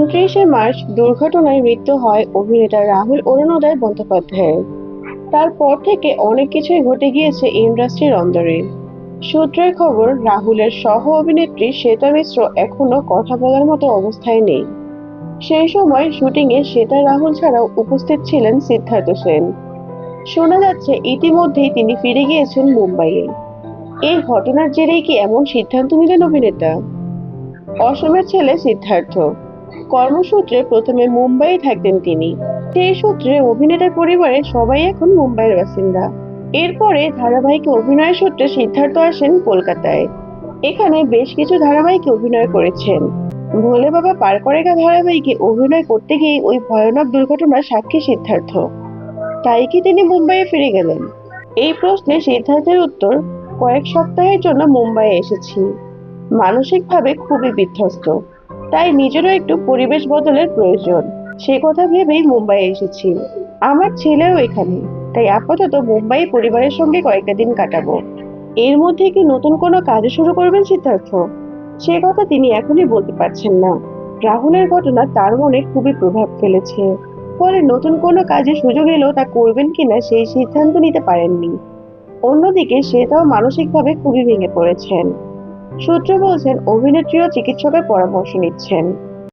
29শে March দুর্ঘটনায় মৃত্যু হয় অভিনেতা রাহুল অরুণোদয় বন্দ্যোপাধ্যায়ের। তারপর থেকে অনেক কিছুই ঘটে গিয়েছে ইন্ডাস্ট্রির অন্দরে। সূত্রের খবর, রাহুলের সহ অভিনেত্রী শ্বেতা মিশ্র এখনো কথা বলার মতো অবস্থায় নেই। সেই সময় শুটিংয়ে শ্বেতা রাহুল ছাড়াও উপস্থিত ছিলেন সিদ্ধার্থ সেন। শোনা যাচ্ছে ইতিমধ্যেই তিনি ফিরে গিয়েছেন মুম্বাইয়ে। এই ঘটনার জেরেই কি এমন সিদ্ধান্ত নিলেন অভিনেতা? অসমের ছেলে সিদ্ধার্থ কর্মসূত্রে প্রথমে মুম্বাইয়ে থাকতেন তিনি। সেই সূত্রে অভিনেতার পরিবারের সবাই এখন মুম্বাইয়ের বাসিন্দা। এরপরে ধারাবাহিকে অভিনয়ের সূত্রে সিদ্ধার্থ আসেন কলকাতায়। এখানে বেশ কিছু ধারাবাহিকে অভিনয় করেছেন। ভোলে বাবা পার করেগা ধারাবাহিকে অভিনয় করতে গিয়ে ওই ভয়ানক দুর্ঘটনার সাক্ষী সিদ্ধার্থ। তাই কি তিনি মুম্বাইয়ে ফিরে গেলেন? এই প্রশ্নে সিদ্ধার্থের উত্তর, কয়েক সপ্তাহের জন্য মুম্বাইয়ে এসেছি। মানসিকভাবে খুবই বিধ্বস্ত, তাই নিজেরও একটু পরিবেশ বদলের প্রয়োজন। সে কথা ভেবেই মুম্বাইয়ে এসেছি। আমার ছেলেও এখানে, তাই আপাতত মুম্বাই পরিবারের সঙ্গে কয়েকটা দিন কাটাবো। এর মধ্যে কি নতুন কোনো কাজ শুরু করবেন সিদ্ধার্থ? সে কথা তিনি এখনই বলতে পারছেন না। রাহুলের ঘটনা তার মনে খুবই প্রভাব ফেলেছে, ফলে নতুন কোনো কাজে সুযোগ এলেও তা করবেন কিনা সেই সিদ্ধান্ত নিতে পারেননি। অন্যদিকে শ্বেতাও মানসিকভাবে খুবই ভেঙে পড়েছেন। সূত্র বলছেন অভিনেত্রী ও চিকিৎসকের পরামর্শ নিচ্ছেন।